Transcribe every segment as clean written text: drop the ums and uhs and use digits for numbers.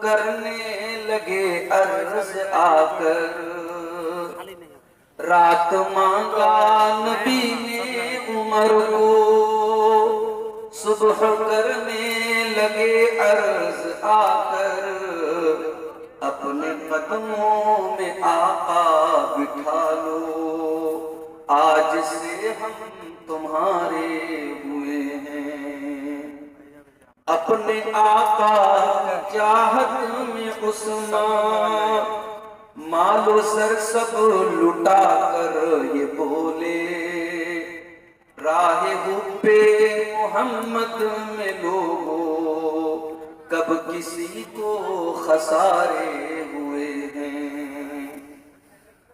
करने लगे अर्ज आकर, रात मांगा नबी ने उमर को, सुबह करने लगे अर्ज आकर, अपने कदमों में आका बिठा लो, आज से हम तुम्हारे हुए हैं। अपने आका की चाहत में उस्मान मालो सर सब लुटा कर ये बोले, राहे हुब्बे मोहम्मद में लोगों कब किसी को खसारे हुए हैं।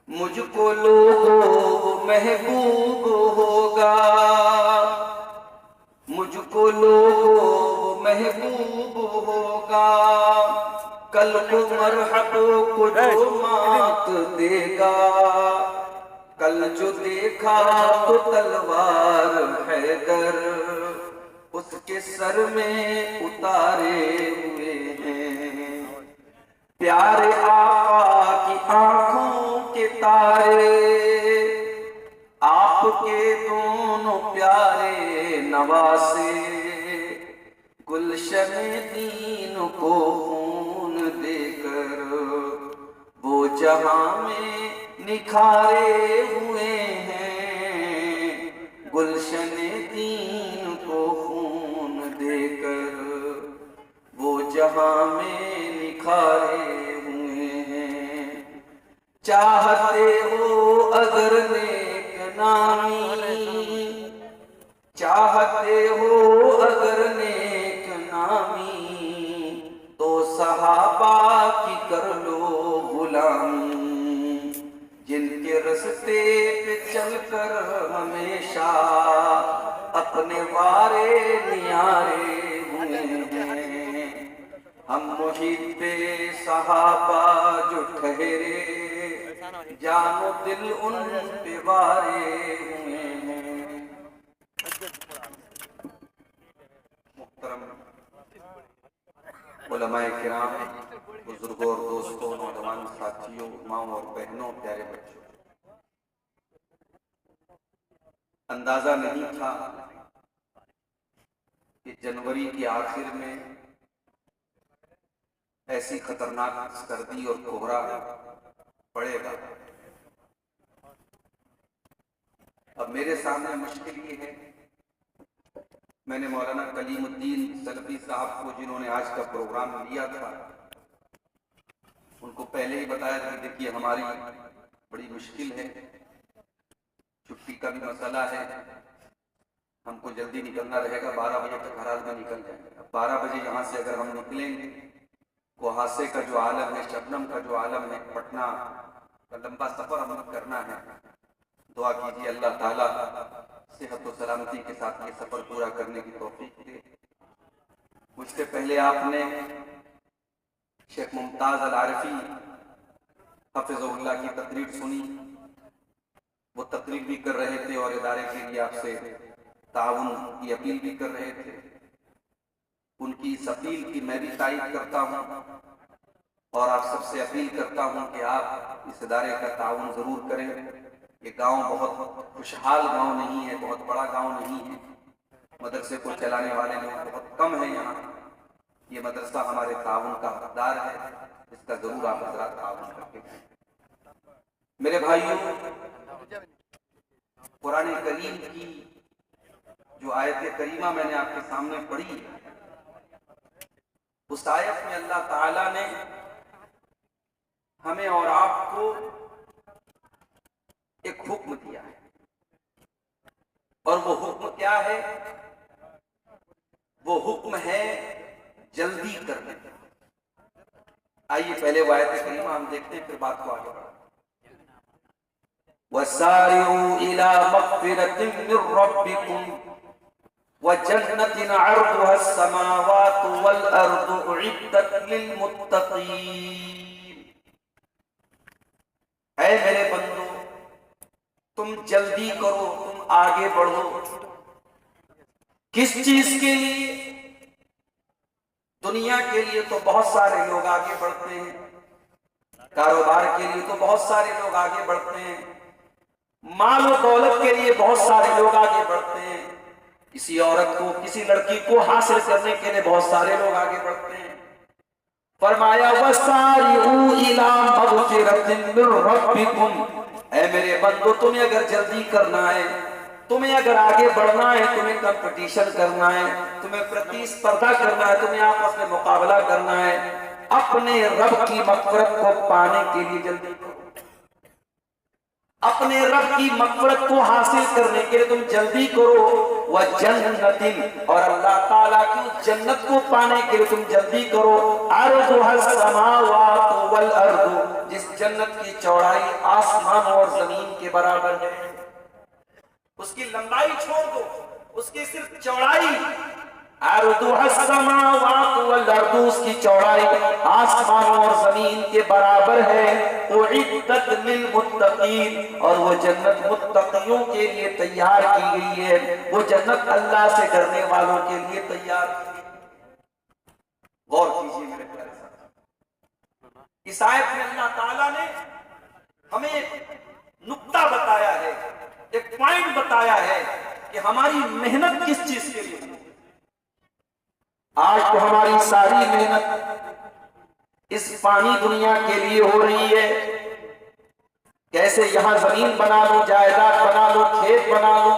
मुझको लोगों महबूब होगा, मुझको लोगों महबूब होगा, कल को मरहब को जो मात देगा, कल जो देखा तो तलवार हैदर उसके सर में उतारे हुए हैं। प्यारे आका की आंखों के तारे, आपके दोनों प्यारे नवासे, गुलशन दीन को खून देकर वो जहां में निखारे हुए हैं। गुलशन दीन को खून देकर वो जहां में निखारे हुए हैं। चाहते हो अगर नेक नामी, चाहते हो अगर नेक नामी, तो सहाबा की कर लो गुलामी, जिनके रस्ते पे चलकर हमेशा अपने वारे नियारे हुए हैं। हम मुहिब्बे सहाबा जो ठहरे, जानो दिल उन पे वारे हुए हैं। मुहतरम उलमाए किराम, बुजुर्गों और दोस्तों, नौजवान साथियों, माओ और बहनों, प्यारे बच्चों, अंदाजा नहीं था कि जनवरी के आखिर में ऐसी खतरनाक सर्दी और कोहरा पड़ेगा। अब मेरे सामने मुश्किल ये है, मैंने मौलाना कलीमुद्दीन सलफी साहब को, जिन्होंने आज का प्रोग्राम लिया था, उनको पहले ही बताया था कि देखिए हमारी बड़ी मुश्किल है, छुट्टी का भी मसला है, हमको जल्दी निकलना रहेगा, 12 बजे तक हर हाल में निकल जाएंगे। 12 बजे यहाँ से अगर हम निकलेंगे, कुहासे का जो आलम है, शबनम का जो आलम है, पटना का लंबा सफर हमें करना है। दुआ कीजिए अल्लाह ताला सेहत और सलामती के साथ ये सफर पूरा करने की तौफीक दे। मुझसे पहले आपने शेख मुमताज अल आरिफी हफिज़हुल्लाह की तकरीर सुनी। वो तकरीर भी कर रहे थे और इदारे के लिए आपसे ताउन की अपील भी कर रहे थे। उनकी इस अपील की मैं भी तारीफ करता हूँ और आप सबसे अपील करता हूँ कि आप इस इदारे का ताउन जरूर करें। ये गांव बहुत खुशहाल गांव नहीं है, बहुत बड़ा गांव नहीं है, मदरसे को चलाने वाले लोग बहुत कम हैं यहाँ। ये मदरसा हमारे ताउन का हकदार है, इसका जरूर आप हजरात ताउन करके। मेरे भाइयों, कुरान करीम की जो आयत करीमा मैंने आपके सामने पढ़ी, उस आयत में अल्लाह ताला ने हमें और आपको एक हुक्म दिया है, और वो हुक्म क्या है? वो हुक्म है जल्दी करने का। आइए पहले वो आयत करीमा हम देखते हैं, फिर बात को आगे बढ़ाते हैं। वसारिऊ इला मग़फ़िरतिन मिर रब्बिकुम व जन्नतिन अर्दुहा अस्समावातु वल अर्दु उइद्दत लिल मुत्तक़ीन। ऐ मेरे बंदो, तुम जल्दी करो, तुम आगे बढ़ो। किस चीज के लिए? दुनिया के लिए तो बहुत सारे लोग आगे बढ़ते हैं, कारोबार के लिए तो बहुत सारे लोग आगे बढ़ते हैं, माल और दौलत के लिए बहुत सारे लोग आगे बढ़ते हैं, किसी औरत को, किसी लड़की को हासिल करने के लिए बहुत सारे लोग आगे बढ़ते हैं। फरमाया वसारिऊ इला मग़फ़िरतिन मिन रब्बिकुम, ऐ मेरे बंदो तुम्हें अगर जल्दी करना है, तुम्हें अगर आगे बढ़ना है, तुम्हें कंपटीशन करना है, तुम्हें प्रतिस्पर्धा करना है, तुम्हें आपस में मुकाबला करना है, अपने रब की मग़फ़िरत को पाने के लिए जल्दी करो, अपने रब की मग़फ़िरत को हासिल करने के लिए तुम जल्दी करो। वह जन्नतिन, और अल्लाह ताला की जन्नत को पाने के लिए तुम जल्दी करो। अर्दुहस समावातु वल अर्दु, जिस जन्नत की चौड़ाई आसमान और जमीन के बराबर है। उसकी लंबाई छोड़ दो, उसकी सिर्फ चौड़ाई, अर्दुहस समावातु वल अर्दु, उसकी चौड़ाई आसमान और जमीन के बराबर है। उइद्दत लिल मुत्तकीन, और वो जन्नत मुत्तकियों के लिए तैयार की गई है, वो जन्नत अल्लाह से डरने वालों के लिए तैयार की गई। गौर कीजिए मेरे प्यारे साथी, इस आयत में अल्लाह ताला ने हमें एक नुक्ता बताया है, एक पॉइंट बताया है कि हमारी मेहनत किस चीज के लिए। आज तो हमारी सारी मेहनत इस पानी दुनिया के लिए हो रही है, कैसे यहां जमीन बना लो, जायदाद बना लो, खेत बना लो,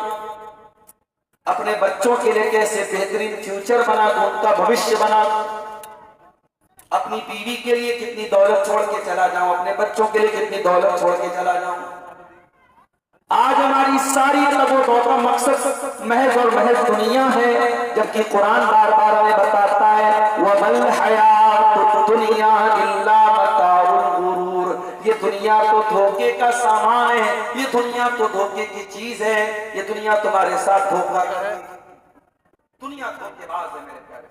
अपने बच्चों के लिए कैसे बेहतरीन फ्यूचर बना दो, उनका भविष्य बना दो, अपनी बीवी के लिए कितनी दौलत छोड़ के चला जाऊं, अपने बच्चों के लिए कितनी दौलत छोड़ के चला जाऊं। आज हमारी सारी तबों का मकसद महज और महज दुनिया है, जबकि कुरान बार बार हमें बताता है वमल हयातुद दुनिया इल्ला मताउल गुरूर, ये दुनिया तो धोखे का सामान है, ये दुनिया तो धोखे की चीज है, ये दुनिया तुम्हारे साथ धोखा करेगी, दुनिया धोखेबाज है मेरे प्यारे।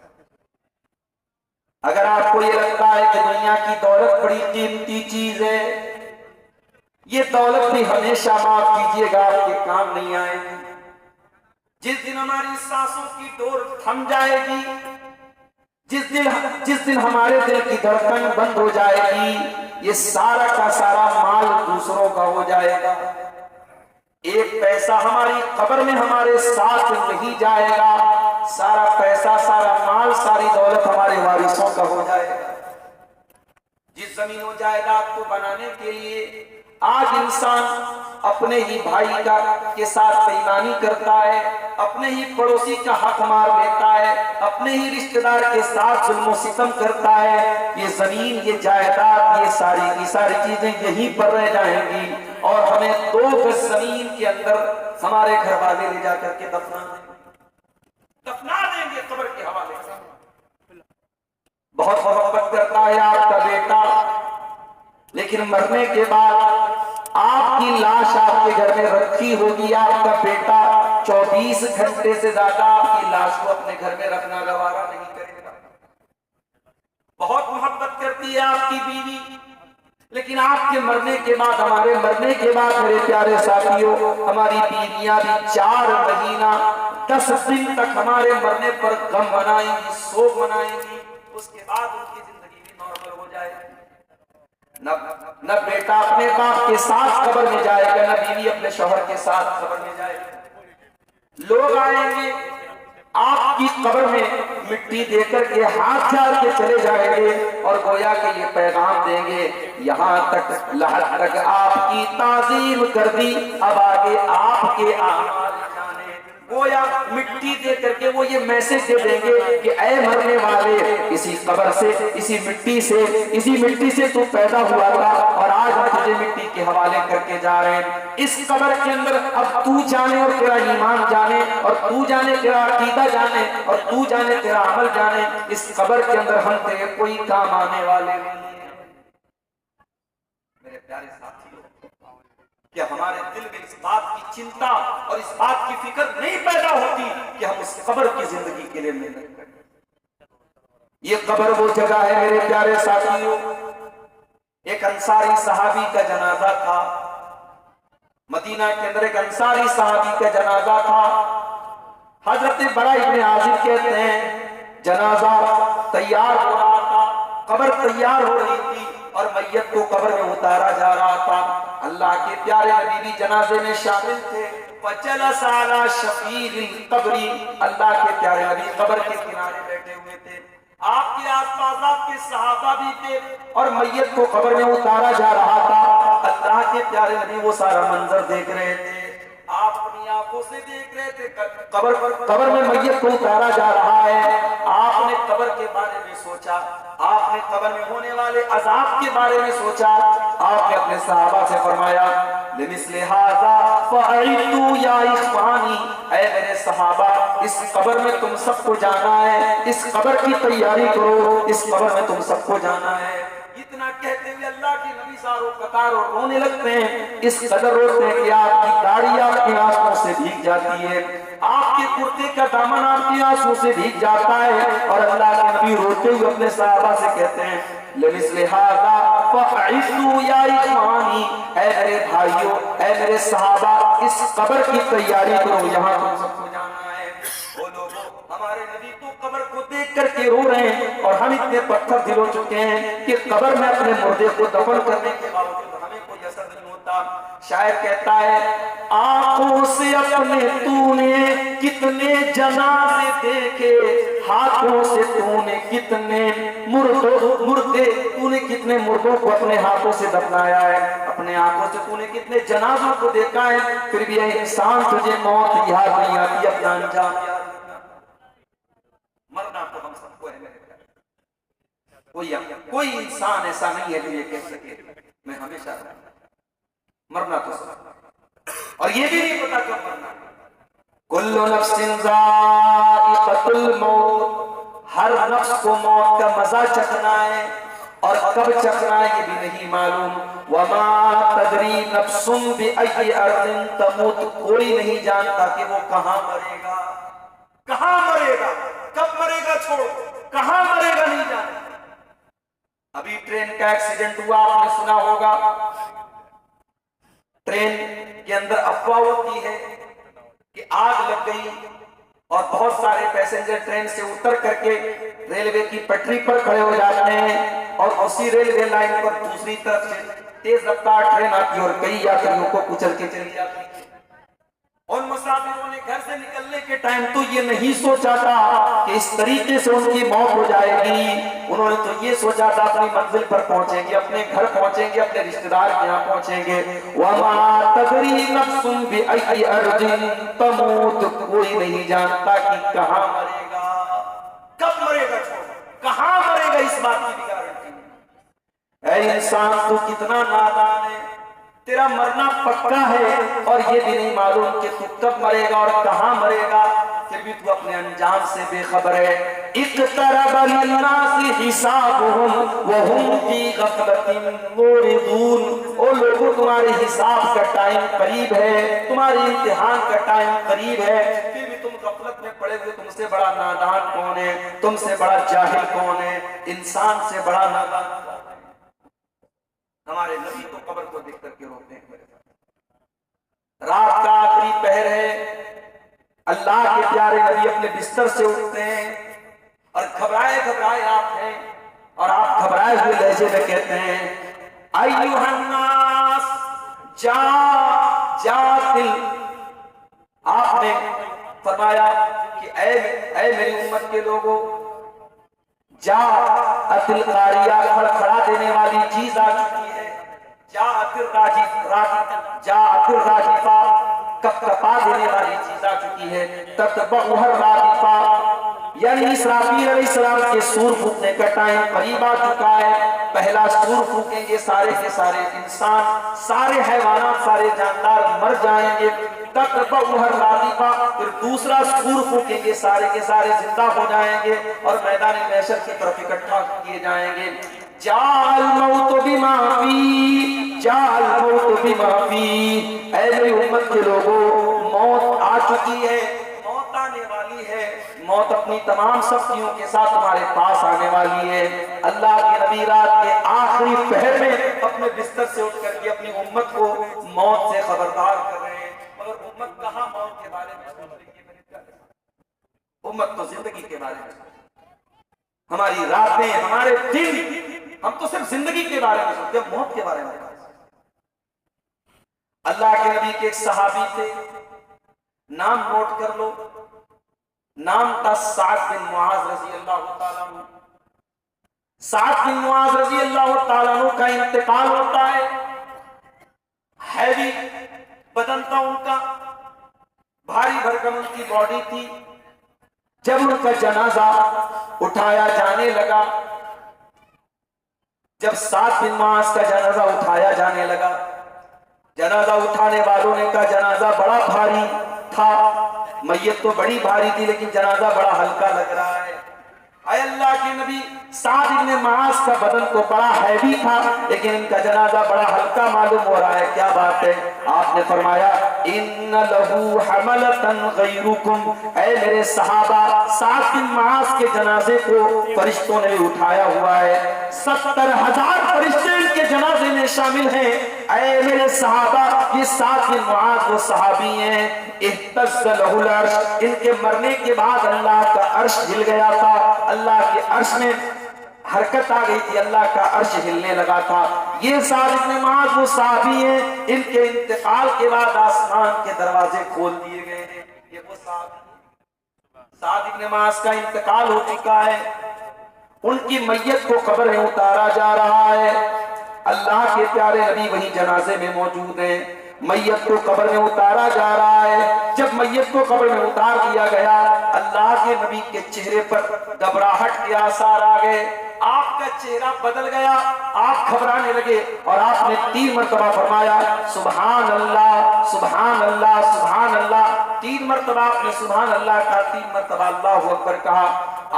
अगर आपको ये लगता है कि दुनिया की दौलत बड़ी कीमती चीज है, ये दौलत भी हमेशा माफ कीजिएगा आपके काम नहीं आएगी। जिस दिन हमारी सांसों की डोर थम जाएगी, जिस दिन हमारे दिल की धड़कन बंद हो जाएगी, ये सारा का सारा माल दूसरों का हो जाएगा। एक पैसा हमारी कब्र में हमारे साथ नहीं जाएगा, सारा पैसा, सारा माल, सारी दौलत हमारे वारिसों का हो जाएगा। जिस जमीन और जायदाद को बनाने के लिए आज इंसान अपने ही भाई का के साथ बेईमानी करता है, अपने ही पड़ोसी का हक मार देता है, अपने ही रिश्तेदार के साथ जुल्म सितम करता है, ये जमीन, ये जायदाद, ये सारी की सारी चीजें यहीं पर रह जाएंगी और हमें 2 गज जमीन के अंदर हमारे घर वाले ले जाकर के दफना देंगे कब्र के हवाले से। बहुत मोहब्बत करता है आपका बेटा, लेकिन मरने के बाद आपकी लाश आपके घर में रखी होगी, आपका बेटा 24 घंटे से ज्यादा आपकी लाश को अपने घर में रखना गवारा नहीं करेगा। बहुत मोहब्बत करती है आपकी बीवी, लेकिन आपके मरने के बाद, हमारे मरने के बाद मेरे प्यारे साथियों, हमारी बीवियां भी 4 महीना 10 दिन तक हमारे मरने पर गम मनाएंगी, शोक मनाएंगी, उसके बाद उनकी जिंदगी भी नॉर्मल हो जाएगी। न बेटा अपने बाप के साथ कब्र में जाएगा, न बीवी अपने शौहर के साथ कब्र में जाएगी। लोग आएंगे आपकी कब्र में मिट्टी देकर के हाथ झाड़ के चले जाएंगे और गोया के ये पैगाम देंगे, यहाँ तक लहर तक आपकी ताज़ीम कर दी, अब आगे आपके आमाल जाने। गोया मिट्टी दे करके वो ये मैसेज दे देंगे कि ऐ मरने वाले, इसी कब्र से, इसी मिट्टी से तू पैदा हुआ था और आज हम तुझे मिट्टी के हवाले करके जा रहे हैं। इस कब्र के अंदर अब तू जाने और तेरा ईमान जाने, और तू जाने तेरा अकीदा जाने, और तू जाने तेरा अमल जाने, इस कब्र के अंदर हम तेरे कोई काम आने वाले नहीं है। मेरे प्यारे साथियों, कि हमारे दिल में इस बात की चिंता और इस बात की फिक्र नहीं पैदा होती कि हम इस कब्र की जिंदगी के लिए मेहनत करें। ये कब्र वो जगह है मेरे प्यारे साथियों, एक अंसारी सहाबी का जनाजा था, मदीना के अंदर एक अंसारी सहाबी का जनाजा था। हजरत बरा इब्ने आजिब कहते हैं जनाजा तैयार हो रहा था, कब्र तैयार हो रही थी और मैयत को कब्र में उतारा जा रहा था। अल्लाह के प्यारे नबी भी जनाजे में शामिल थे। फजलस अला शफीरिल कब्री, अल्लाह के प्यारे नबी कब्र के किनारे बैठे हुए थे। आपके आसपास आपके सहाबा भी थे और मैयत को कब्र में उतारा जा रहा था। अल्लाह के प्यारे नबी वो सारा मंजर देख रहे थे, आप अपनी आंखों से देख रहे थे। कब्र में मैयत को उतारा जा रहा है। आपने कब्र के बारे में सोचा, आपने कब्र में होने वाले अजाब के बारे में सोचा। आपने अपने सहाबा से फरमाया, लिमिस्ले हाज़ा फ़अइदू या इख़वानी, ऐ मेरे सहाबा, इस कब्र में तुम सबको जाना है, इस कब्र की तैयारी करो, इस कब्र में तुम सबको जाना है। इतना कहते हुए अल्लाह के नबी सारो कतार और रोने लगते हैं। इस कदर रोते हैं कि आपकी दाढ़ी आपकी आंसुओं से भीग जाती है, आपके कुर्ते का दामन आपकी आंसुओं से भीग जाता है। और अल्लाह के नबी रोते हुए अपने सहाबा से कहते हैं, लिमिस्ले हाज़ा फ़अइदू या इख़वानी, ऐ मेरे भाइयों, ऐ मेरे सहाबा, इस कब्र की तैयारी करो, यहाँ तुम सबको जाना है। वो लोगों, हमारे नबी तो कब्र को देख करके रो रहे हैं और हम इतने पत्थर दिल हो चुके हैं कि कब्र में अपने मुर्दे को दफन करने के बावजूद हमें कोई असर नहीं होता। शायर कहता है, आंखों से अपने तूने कितने जनाजे देखे, हाथों से तूने कितने मुर्दे तूने कितने मुर्दों को अपने हाथों से दफनाया है, अपने आंखों से तूने कितने जनाजों को देखा है, फिर भी यह इंसान तुझे मौत याद नहीं आती, अपना अंजाम याद। मरना तो हम सबको है मेरे प्यारे, कोई इंसान ऐसा नहीं है जो ये कह सके मैं हमेशा मरना तो सब, और ये भी नहीं पता कब मरना। कुल्लु नफ्सिन ज़ाइक़तुल मौत, हर नफ्स को मौत का मजा चखना है और कब चखना है ये भी नहीं मालूम। वमा तदरी नफ्सुन बिअय्यि अर्दिन तमूत, कोई नहीं जानता कि वो कहाँ मरेगा, कहाँ मरेगा, कब मरेगा, छोड़ो कहाँ मरेगा नहीं जानता। अभी ट्रेन का एक्सीडेंट हुआ, आपने सुना होगा। ट्रेन के अंदर अफवाह होती है कि आग लग गई और बहुत सारे पैसेंजर ट्रेन से उतर करके रेलवे की पटरी पर खड़े हो जाते हैं और उसी रेलवे लाइन पर दूसरी तरफ से तेज रफ्तार ट्रेन आती है और कई यात्रियों को कुचल के चली जाती है। उन मुसाफिरों ने घर से निकलने के टाइम तो ये नहीं सोचा था कि इस तरीके से उनकी मौत हो जाएगी। उन्होंने तो ये सोचा था अपनी मंजिल पर पहुंचेंगे, अपने घर पहुंचेंगे, अपने रिश्तेदार के यहाँ पहुंचेंगे। वमा तदरी नफ्सुन बिअय्यि अर्दिन तमूत, कोई नहीं जानता कि कहाँ मरेगा, कब मरेगा, कहाँ मरेगा, इस बात की भी गारंटी नहीं। ऐ इंसान तू कितना नादान है, तेरा मरना पक्का है और ये भी नहीं मालूम कि तू कब मरेगा और कहाँ मरेगा, फिर भी तू अपने अंजाम से बेखबर है। इक़्तरब लिन्नासि हिसाबुहुम वहुम फी गफ़लतिन मुरिदून, ओ लोगों तुम्हारे हिसाब का टाइम करीब है, तुम्हारे इम्तिहान का टाइम करीब है, फिर भी तुम गफलत में पड़े हुए। तुमसे बड़ा नादान कौन है, तुमसे बड़ा जाहिल कौन है, इंसान से बड़ा नादान कौन है। हमारे नबी तो कब्र को देख करके रोते हैं। रात का आखिरी पहर है, अल्लाह के प्यारे नबी अपने बिस्तर से उठते हैं और घबराए घबराए आप हैं और आप घबराए हुए लहजे में कहते हैं, अय्युहन्नास जा दिल। आपने फरमाया कि ऐ मेरी उम्मत के लोगों, जा अतिल कारिया, खड़खड़ा देने वाली चीज आ चुकी है। जा अतिल राजिफा, कपकपा देने वाली चीज आ चुकी है। ततबअुहर रादिफा, यानी इसराफील अलैहिस्सलाम के सूर फूकने का टाइम करीब आ चुका है। पहला सूर फूकेंगे, सारे के सारे इंसान, सारे हैवानात, सारे जानदार मर जाएंगे। ततबअुहर रादिफा, फिर दूसरा सूर फूकेंगे, सारे के सारे जिंदा हो जाएंगे और मैदान महशर की तरफ इकट्ठा किए जाएंगे। जाल मौत बिमा फी, जाल मौत बिमा फी, ऐ मेरी उम्मत के लोगों, मौत आ चुकी है, मौत आने वाली है। मौत अपनी तमाम शक्तियों के साथ हमारे पास आने वाली है। अल्लाह के नबी रात के आखिरी पहर में अपने बिस्तर से उठ करके अपनी उम्मत को मौत से खबरदार कर रहे हैं। मगर उम्मत कहाँ मौत के बारे में सोच रही है? उम्मत तो जिंदगी के बारे में। हमारी रातें, हमारे दिन, हम तो सिर्फ जिंदगी के बारे में सोचते हैं, मौत के बारे में। अल्लाह के नबी के एक सहाबी थे, नाम नोट कर लो, नाम था साद बिन मुआज रजी अल्लाह तआला अन्हु। साद बिन मुआज रजी अल्लाह तआला अन्हु का इंतकाल होता है। हैवी बदन था उनका, भारी भरकम उनकी बॉडी थी। जब उनका जनाजा उठाया जाने लगा, जब साद बिन मुआज का जनाजा उठाया जाने लगा, जनाजा उठाने वालों ने कहा जनाजा बड़ा भारी था, मैयत तो बड़ी भारी थी लेकिन जनाजा बड़ा हल्का लग रहा है। आए अल्लाह के नबी, साद इब्न मुआज का बदन तो बड़ा हैवी था लेकिन इनका जनाजा बड़ा हल्का मालूम हो रहा है, क्या बात है? आपने फरमाया इन्न लहू हमलतन गैरुकुम, ऐ मेरे सहाबा, साद बिन मुआज के जनाजे को फरिश्तों ने उठाया हुआ है, 70,000 फरिश्ते इनके जनाजे में शामिल हैं। ऐ मेरे सहाबा, ये साद बिन मुआज वो सहाबी हैं, इhtazza लहुल अर्श, इनके मरने के बाद अल्लाह का अर्श हिल गया था, अल्लाह के अर्श में हरकत आ गई थी, अल्लाह का अर्श हिलने लगा था। ये साद इब्न मुआज वो सहाबी हैं, इनके इंतकाल के बाद आसमान के दरवाजे खोल दिए गए हैं। ये वो साद इब्न मुआज का इंतकाल हो चुका है, उनकी मैयत को कब्र में उतारा जा रहा है। अल्लाह के प्यारे नबी वही जनाजे में मौजूद हैं, मैयत को कब्र में उतारा जा रहा है। जब मैयत को कब्र में उतार दिया गया, अल्लाह के नबी के चेहरे पर घबराहट के आसार आ गए, आपका चेहरा बदल गया, आप घबराने लगे और आपने 3 मरतबा फरमाया सुभान अल्लाह सुभान अल्लाह सुभान अल्लाह। 3 मरतबा आपने सुभान अल्लाह कहा, 3 मरतबा अल्लाहु अकबर कहा।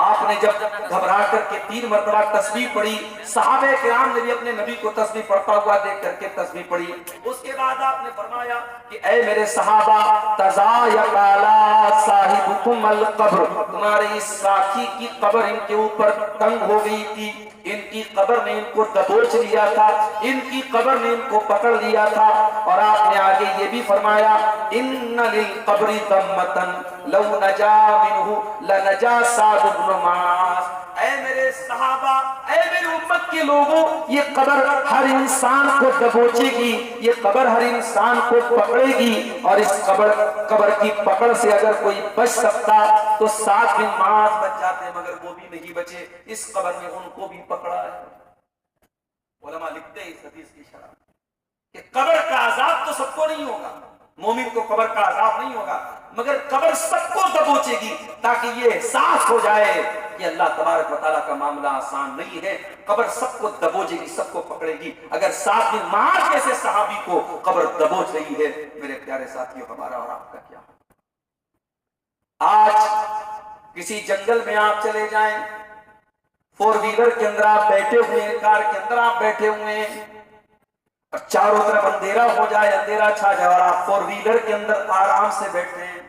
आपने जब घबरा करके 3 मरतबा तस्बीह पढ़ी, सहाबे किराम ने भी अपने नबी को तस्बीह पढ़ता हुआ देख करके तस्बीह पढ़ी। उसके बाद आपने फरमाया कि ऐ मेरे सहाबा, तज़ायक़ला साहिबुकुम अल क़ब्र, तुम्हारे इस साथी की कब्र इनके ऊपर तंग हो गई थी, इनकी कब्र ने इनको दबोच लिया था, इनकी कब्र ने इनको पकड़ लिया था। और आपने आगे ये भी फरमाया इन्ना लिल क़ब्रि दम्मतन लौ नजा मिनहु लनजा साद इब्न मुआज। ऐ मेरे सहाबा, ऐ मेरी उम्मत के लोगों, ये कब्र हर इंसान को दबोचेगी, ये कब्र हर इंसान को पकड़ेगी। और इस कब्र की पकड़ से अगर कोई बच सकता तो साद बिन मुआज बच जाते, मगर वो भी नहीं बचे, इस कब्र में उनको भी पकड़ा है। उलमा लिखते हैं इस हदीस की शरह कि कब्र का अजाब तो सबको नहीं होगा, मोमिन को कब्र का अजाब नहीं होगा, मगर कब्र सबको दबोचेगी ताकि ये एहसास हो जाए कि अल्लाह तबारक व तआला का मामला आसान नहीं है। कब्र सबको दबोचेगी, सबको पकड़ेगी। अगर साद बिन मुआज जैसे सहाबी को कब्र दबोच रही है, मेरे प्यारे साथियों, हमारा और आपका क्या? आज किसी जंगल में आप चले जाएं, 4 व्हीलर के अंदर आप बैठे हुए हैं, कार के अंदर आप बैठे हुए हैं और चारों तरफ अंधेरा हो जाए, अंधेरा छा जाए और आप 4 व्हीलर के अंदर आराम से बैठे हैं,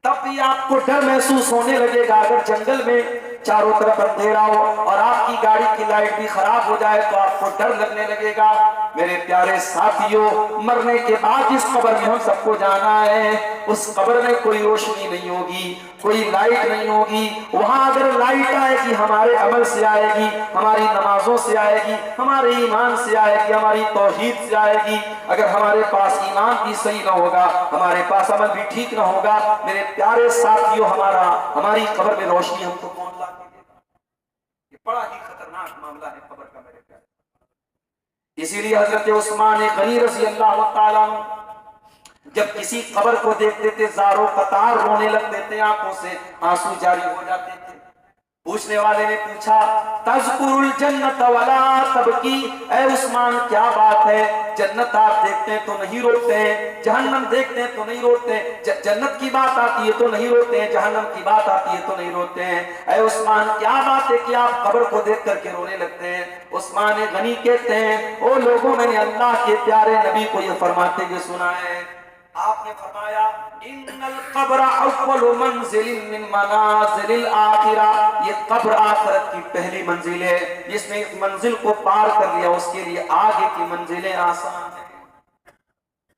तब भी आपको डर महसूस होने लगेगा। अगर जंगल में चारों तरफ अंधेरा हो और आपकी गाड़ी की लाइट भी खराब हो जाए तो आपको डर लगने लगेगा। मेरे प्यारे साथियों, मरने के बाद जिस कब्र में हम सबको जाना है, उस कब्र में कोई रोशनी नहीं होगी, कोई लाइट नहीं होगी। वहां अगर लाइट आएगी, हमारे अमल से आएगी, हमारी नमाजों से आएगी, हमारे ईमान से आएगी, हमारी तौहीद से आएगी। अगर हमारे पास ईमान भी सही ना होगा, हमारे पास अमल भी ठीक ना होगा, मेरे प्यारे साथियों, हमारी कब्र में रोशनी हमको कौन ला के देगा? ये बड़ा ही खतरनाक मामला है कब्र का, मेरे प्यारे। इसीलिए हजरत उस्मान गनी रज़ी अल्लाह तआला जब किसी कब्र को देखते थे, ज़ारो कतार रोने लगते थे, आंखों से आंसू जारी हो जाते थे। पूछने वाले ने पूछा तज़कुरुल जन्नत वला तबकी, ऐ उस्मान क्या बात है, जन्नत आप देखते हैं तो नहीं रोते हैं, जहन्नम देखते हैं तो नहीं रोते हैं, जन्नत की बात आती है तो नहीं रोते हैं, जहन्नम की बात आती है तो नहीं रोते हैं। ऐ उस्मान क्या बात है कि आप कब्र को देख करके रोने लगते हैं? उस्मान गनी कहते हैं, ओ लोगों, मैंने अल्लाह के प्यारे नबी को यह फरमाते हुए सुना है, आपने फरमाया इन्नल क़ब्र अव्वलु मंज़िलिन मिन मनाज़िलिल आखिरा, ये कब्र आखिरत की पहली मंजिल है, जिसने इस मंजिल को पार कर लिया उसके लिए आगे की मंजिलें आसान है।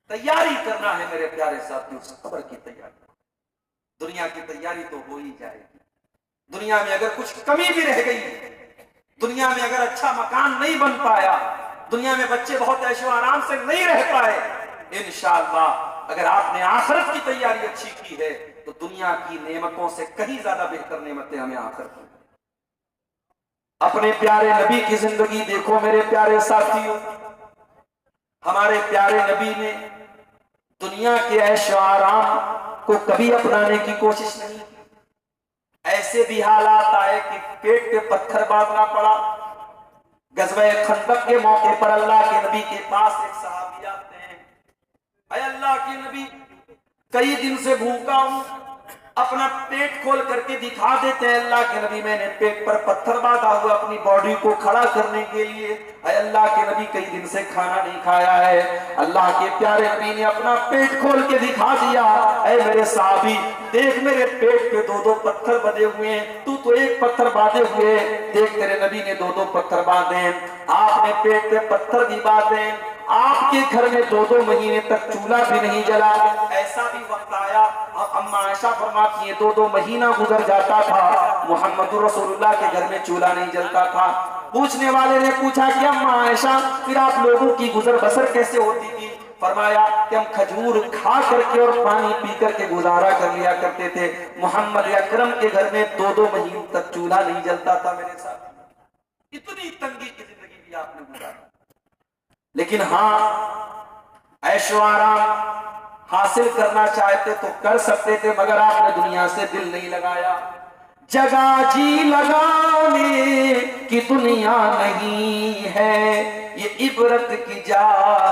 तैयारी करना है मेरे प्यारे साथियों, उस कब्र की तैयारी। दुनिया की तैयारी तो हो ही जाएगी, दुनिया में अगर कुछ कमी भी रह गई, दुनिया में अगर अच्छा मकान नहीं बन पाया, दुनिया में बच्चे बहुत ऐशो आराम से नहीं रह पाए, इंशाअल्लाह अगर आपने आखिरत की तैयारी अच्छी की है तो दुनिया की नेमतों से कहीं ज्यादा बेहतर नेमतें हमें आखिरत में। अपने प्यारे नबी की जिंदगी देखो मेरे प्यारे साथियों। हमारे प्यारे नबी ने दुनिया के ऐशो आराम को कभी अपनाने की कोशिश नहीं की। ऐसे भी हालात आए कि पेट पे पत्थर बांधना पड़ा। गज़वे खंदक के मौके पर अल्लाह के नबी के पास एक सहाबी आते हैं, अरे अल्लाह के नबी कई दिन से भूखा हूं, अपना पेट खोल करके दिखा देते हैं। अल्लाह के नबी मैंने पेट पर पत्थर बांधा हुआ अपनी बॉडी को खड़ा करने के लिए। अल्लाह के नबी कई दिन से खाना नहीं खाया है। अल्लाह के प्यारे नबी ने अपना पेट खोल के दिखा दिया, ऐ मेरे साहबी देख मेरे पेट पे दो दो पत्थर बंधे हुए हैं, तू तो एक पत्थर बांधे हुए, देख तेरे नबी ने दो दो पत्थर बांधे, आपने पेट पे पत्थर भी बांधे, आपके घर में 2-2 महीने तक चूल्हा भी नहीं जला। ऐसा भी वक्त आया, अम्मा आयशा फरमाती है 2-2 महीना गुजर जाता था, मोहम्मद रसूलुल्लाह के घर में चूल्हा नहीं जलता था। पूछने वाले ने पूछा कि अम्मा आयशा फिर आप लोगों की गुजर बसर कैसे होती थी? फरमाया कि हम खजूर खा करके और पानी पी करके गुजारा कर लिया करते थे। मोहम्मद अकरम के घर में 2-2 महीने तक चूल्हा नहीं जलता था। मेरे साथ इतनी तंगी की जिंदगी भी आपने गुजारी, लेकिन हाँ ऐशो आराम हासिल करना चाहते तो कर सकते थे, मगर आपने दुनिया से दिल नहीं लगाया। जगह जी लगाने की दुनिया नहीं है, ये इबरत की जा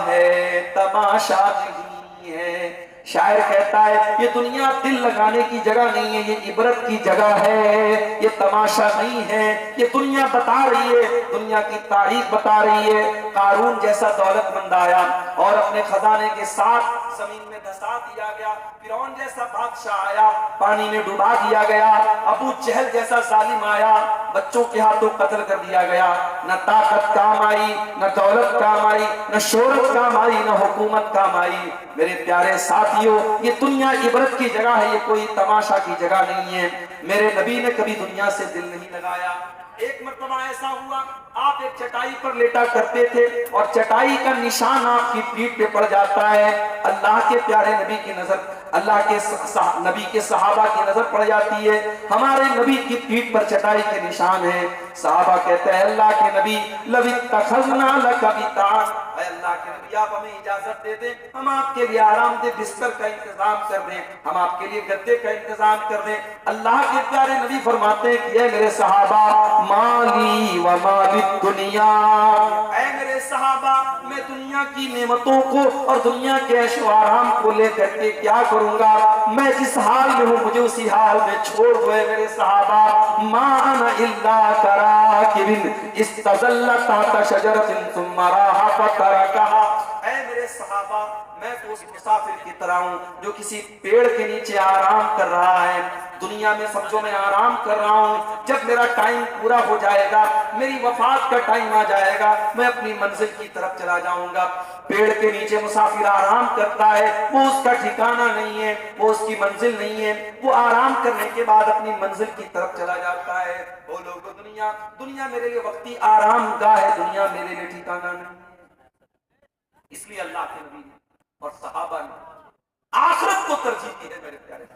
है तमाशा नहीं है। शायर कहता है ये दुनिया दिल लगाने की जगह नहीं है, ये इबरत की जगह है, ये तमाशा नहीं है। ये दुनिया बता रही है, दुनिया की तारीख बता रही है। कारून जैसा दौलतमंद आया और अपने खजाने के साथ जमीन में धसा दिया गया। फिरौन जैसा बादशाह आया, पानी में डुबा दिया गया। अबू जहल जैसा जालिम आया, बच्चों के हाथों कत्ल कर दिया गया। न ताकत काम आई, न दौलत काम आई, न शोहरत काम आई, न हुकूमत काम आई। मेरे प्यारे साथियों, ये दुनिया इबरत की जगह है, ये कोई तमाशा की जगह नहीं है। मेरे नबी ने कभी दुनिया से दिल नहीं लगाया। एक मर्तबा ऐसा हुआ, आप एक चटाई पर लेटा करते थे और चटाई का निशान आपकी पीठ पे पड़ जाता है। अल्लाह के प्यारे नबी की नजर, अल्लाह के नबी के सहाबा की नजर पड़ जाती है, हमारे नबी की पीठ पर चटाई के निशान है। सहाबा कहते हैं अल्लाह के नबी लबी तखजना लकबितान, अल्लाह के नबी आप हमें इजाजत दे दें, हम आपके लिए आरामदेह बिस्तर का इंतजाम कर दें, हम आपके लिए गद्दे का इंतजाम कर दें। अल्लाह के प्यारे नबी फरमाते हैं कि ऐ मेरे सहाबा माली व माली दुनिया, ऐ मेरे सहाबा मैं दुनिया की नेमतों को और दुनिया के ऐशो आराम को लेकर के क्या करूंगा? मैं जिस हाल में हूँ मुझे उसी हाल में छोड़ दो। मेरे सहाबा मा अना इल्ला कराकिबिन इस्तज़ल्ला तहता शजरतिन सुम्मा राहा फतरकहा, ऐ मेरे सहाबा मैं तो उस मुसाफिर की तरह हूँ जो किसी पेड़ के नीचे आराम कर रहा है। दुनिया में समझो मैं आराम कर रहा हूँ, जब मेरा टाइम पूरा हो जाएगा, मेरी वफात का टाइम आ जाएगा, मैं अपनी मंजिल की तरफ चला जाऊंगा। पेड़ के नीचे मुसाफिर आराम करता है, वो उसका ठिकाना नहीं है, वो उसकी मंजिल नहीं है, वो आराम करने के बाद अपनी मंजिल की तरफ चला जाता है। वो लोग दुनिया मेरे लिए वक्ती आराम गाह है, दुनिया मेरे लिए ठिकाना नहीं है। इसलिए अल्लाह के नबी और सहाबा ने आखिरत को तरजीह दी है मेरे प्यारे।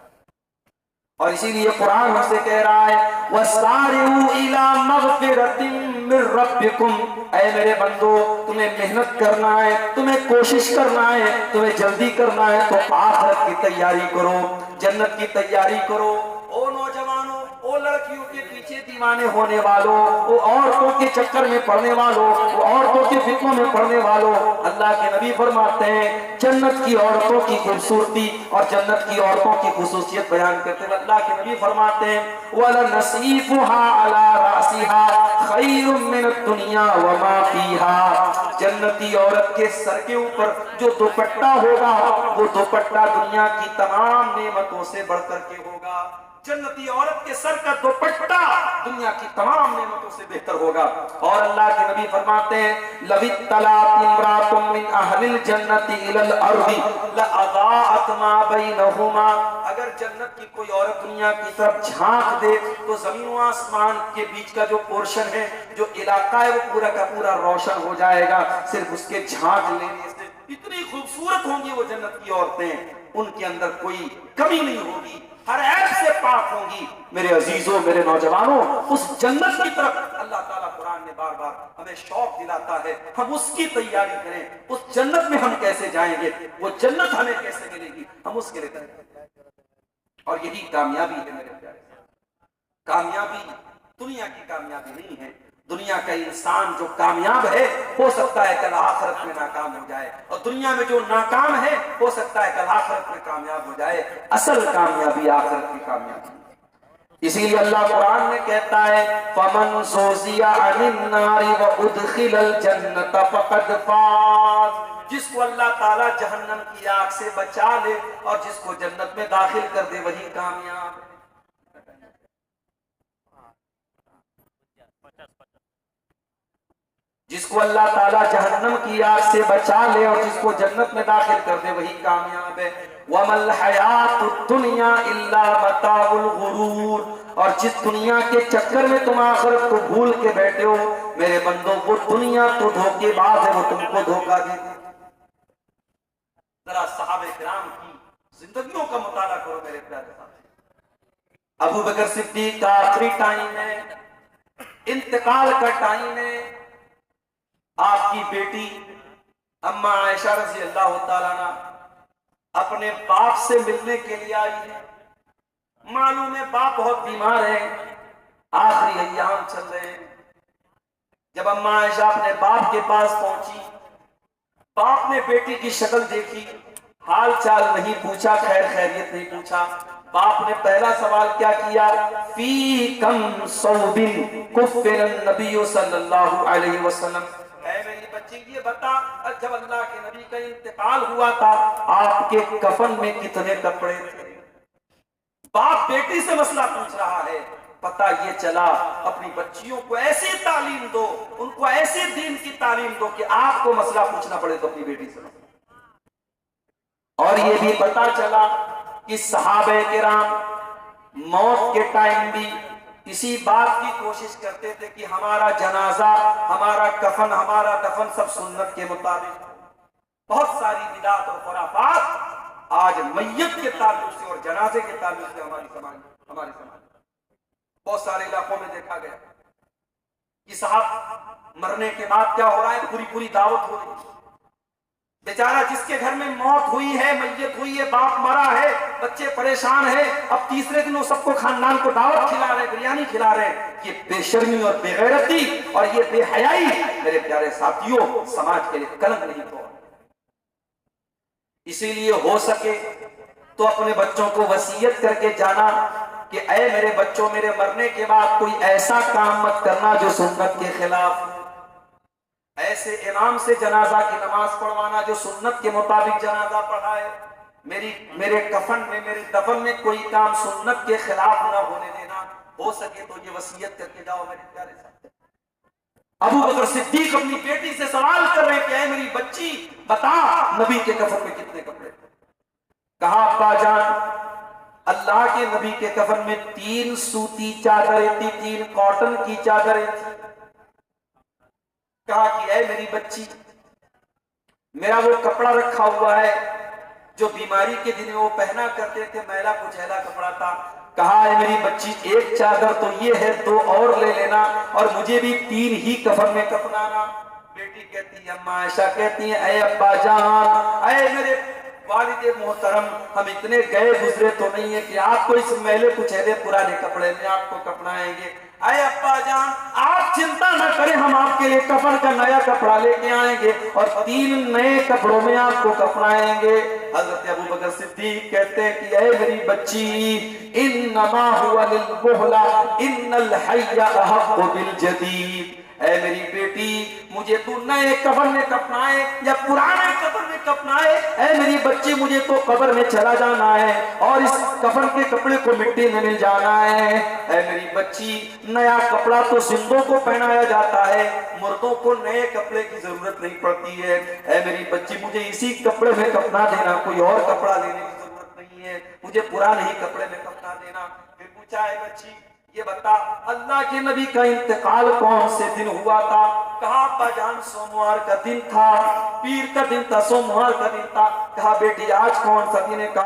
और इसीलिए कुरान हमसे कह रहा है वसारिउ इला मगफिरतिन मिर रब्बिकुम, ऐ मेरे बंदो तुम्हें मेहनत करना है, तुम्हें कोशिश करना है, तुम्हें जल्दी करना है तो आखिरत की तैयारी करो, जन्नत की तैयारी करो। ओ नौजवानों, ओ लड़कियों के पीछे दीवाने होने वालों, वो औरतों के चक्कर में पड़ने वालों, वो औरतों के फिक्रों में पड़ने वालों, अल्लाह के नबी फरमाते हैं जन्नत की औरतों की खूबसूरती और जन्नत की औरतों की खुसूसियत बयान करते हुए अल्लाह के नबी फरमाते हैं वला नसीफुहा अला रासिहा खैरुम मिन दुनिया व मा फीहा, जन्नती औरत के सर के ऊपर जो दुपट्टा होगा वो दुपट्टा दुनिया की तमाम नेमतों से बढ़कर के होगा। जन्नती औरत के सर का दुपट्टा दुनिया की तमाम नेमतों से बेहतर होगा। और अल्लाह के नबी फरमाते हैं लवित्तलात इम्रातुम मिन अहलिल जन्नति इलल अर्दी लअज़ाअत मा बैनहुमा, अगर जन्नत की कोई औरत दुनिया की तरफ झांक दे तो जमीन व आसमान के बीच का जो पोर्शन है, जो इलाका है, वो पूरा का पूरा रोशन हो जाएगा सिर्फ उसके झांक लेने से। इतनी खूबसूरत होंगी वो जन्नत की औरतें, उनके अंदर कोई कमी नहीं होगी, हर ऐप से पाक होंगी। मेरे अजीजों, मेरे नौजवानों, उस जन्नत की तरफ अल्लाह ताला कुरान में बार बार हमें शौक दिलाता है, हम उसकी तैयारी करें। उस जन्नत में हम कैसे जाएंगे, वो जन्नत हमें कैसे मिलेगी, हम उसके लिए करें। और यही कामयाबी है मेरे प्यारे। कामयाबी दुनिया की कामयाबी नहीं है। दुनिया का इंसान जो कामयाब है हो सकता है कल आखिरत में नाकाम हो जाए, और दुनिया में जो नाकाम है हो सकता है कल आखिरत में कामयाब हो जाए। असल कामयाबी आखिरत की कामयाबी। इसीलिए अल्लाह कुरान में कहता है फमन ज़ुज़िया अनिन नारी व उदखिलल जन्नत फक़द फ़ाज़, जिसको अल्लाह ताला जहन्नम की आग से बचा ले और जिसको जन्नत में दाखिल कर दे वही कामयाब है। जिसको अल्लाह ताला जहन्नम की आग से बचा ले और जिसको जन्नत में दाखिल कर दे वही कामयाब है। वमल हयातुद दुनिया इल्ला मताउल गुरूर, और जिस दुनिया के चक्कर में तुम आखिरत को भूल के बैठे हो मेरे बंदों, वो दुनिया तो धोखेबाज है, वो तुमको धोखा देती। जरा सहाबे किराम की जिंदगियों का मुताला करो मेरे प्यारे साथी। अबू बकर सिद्दीक का आखिरी टाइम है, इंतकाल का टाइम है। आपकी बेटी अम्मा आयशा रज़ी अल्लाह तआला अन्हा अपने बाप से मिलने के लिए आई है। मालूम है बाप बहुत बीमार है, आखिरी अय्याम चल रहे हैं। जब अम्मा आयशा अपने बाप के पास पहुंची, बाप ने बेटी की शक्ल देखी, हाल चाल नहीं पूछा, खैर खैरियत नहीं पूछा। बाप ने पहला सवाल क्या किया, फी कम सौबिन कुफ़िरन नबी सल्लल्लाहु अलैहि वसल्लम, मेरी बच्ची ये बता जब अल्लाह के नबी का इंतकाल हुआ था आपके कफन में कितने कपड़े थे। बाप बेटी से मसला पूछ रहा है। पता ये चला अपनी बच्चियों को ऐसी तालीम दो, उनको ऐसे दीन की तालीम दो कि आपको मसला पूछना पड़े तो अपनी बेटी से। और ये भी पता चला कि सहाबे किराम मौत के टाइम भी इसी बात की कोशिश करते थे कि हमारा जनाजा, हमारा कफन, हमारा दफन सब सुन्नत के मुताबिक। बहुत सारी बिदात और खुराफात आज मय्यत के ताल्लुक से और जनाजे के ताल्लुक से हमारे समाज बहुत सारे इलाकों में देखा गया कि साहब मरने के बाद क्या हो रहा है, पूरी पूरी दावत हो रही है। बेचारा जिसके घर में मौत हुई है, मय्यत हुई है, बाप मरा है, बच्चे परेशान है, अब तीसरे दिन वो सबको खानदान को दावत खिला रहे, बिरयानी खिला रहे। ये बेशर्मी और बेगैरती और ये बेहयाई मेरे प्यारे साथियों समाज के लिए कलंक नहीं हो। इसीलिए हो सके तो अपने बच्चों को वसीयत करके जाना कि ऐ मेरे बच्चों, मेरे मरने के बाद कोई ऐसा काम मत करना जो सुन्नत के खिलाफ। ऐसे इमाम से जनाजा की नमाज पढ़वाना जो सुन्नत के मुताबिक जनाजा पढ़ाए। मेरे कफन में, मेरे दफन में कोई काम सुन्नत के खिलाफ ना होने देना। हो सके तो ये वसीयत करके जाओ मेरे प्यारे साथी। अबू बकर सिद्दीक अपनी बेटी से सवाल कर रहे हैं कि मेरी बच्ची बता नबी के कफन में कितने कपड़े। कहा अब्बा जान अल्लाह के नबी के कफन में 3 सूती चादरें थी, 3 कॉटन की चादरें थी। कहा कि ऐ मेरी बच्ची, मेरा वो कपड़ा रखा हुआ है जो बीमारी के दिन वो पहना करते थे, मैला कुचैला कपड़ा था। कहा है मेरी बच्ची, एक चादर तो ये है, 2 और ले लेना और मुझे भी 3 ही कफन में कफनाना। बेटी कहती है, अम्मा आयशा कहती है, ऐ अब्बा जान, ऐ मेरे वालिद मोहतरम, हम इतने गए गुजरे तो नहीं है कि आपको इस मैले कुचैले पुराने कपड़े में आपको कफनाएंगे। अरे अब्बा जान आप चिंता न करें, हम आपके लिए कफन का नया कपड़ा लेके आएंगे और 3 नए कपड़ों में आपको कफनाएंगे। हजरत अबू बकर सिद्दीक कहते हैं कि ऐ मेरी बच्ची, इन्नमा हुवा लिल बुहला इन्नल हय्या अहक्कु बिल जदीद। ऐ मेरी बेटी, मुझे तू नए कफन में कफनाए या पुराने कफन में कफनाए, ऐ मेरी बच्ची मुझे तो कब्र में चला जाना है और इस कफन के कपड़े को मिट्टी में मिल जाना है। ऐ मेरी बच्ची, नया कपड़ा तो जिंदों को पहनाया जाता है, मुर्दों को नए कपड़े की जरूरत नहीं पड़ती है। ऐ मेरी बच्ची, मुझे इसी कपड़े में कफना देना, कोई और कपड़ा लेने की जरूरत नहीं है, मुझे पुराने ही कपड़े में कफना देना। फिर पूछा, है बच्ची ये बता, अल्लाह के नबी का इंतकाल कौन से दिन हुआ था? कहा अब्बाजान सोमवार का दिन था, पीर का दिन था, सोमवार का दिन था। कहा बेटी आज कौन सा दिन है? कहा